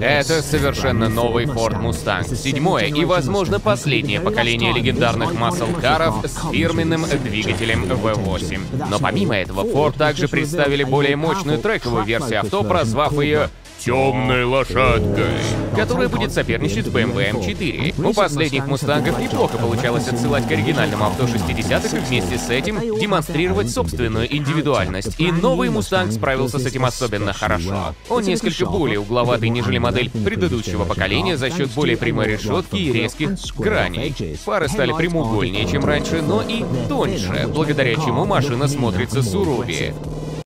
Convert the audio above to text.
Это совершенно новый Ford Mustang, седьмое и, возможно, последнее поколение легендарных маслкаров с фирменным двигателем V8. Но помимо этого, Ford также представили более мощную трековую версию авто, прозвав ее «темной лошадкой», которая будет соперничать с BMW M4. У последних мустангов неплохо получалось отсылать к оригинальному авто 60-х и вместе с этим демонстрировать собственную индивидуальность. И новый мустанг справился с этим особенно хорошо. Он несколько более угловатый, нежели модель предыдущего поколения за счет более прямой решетки и резких граней. Фары стали прямоугольнее, чем раньше, но и тоньше, благодаря чему машина смотрится суровее.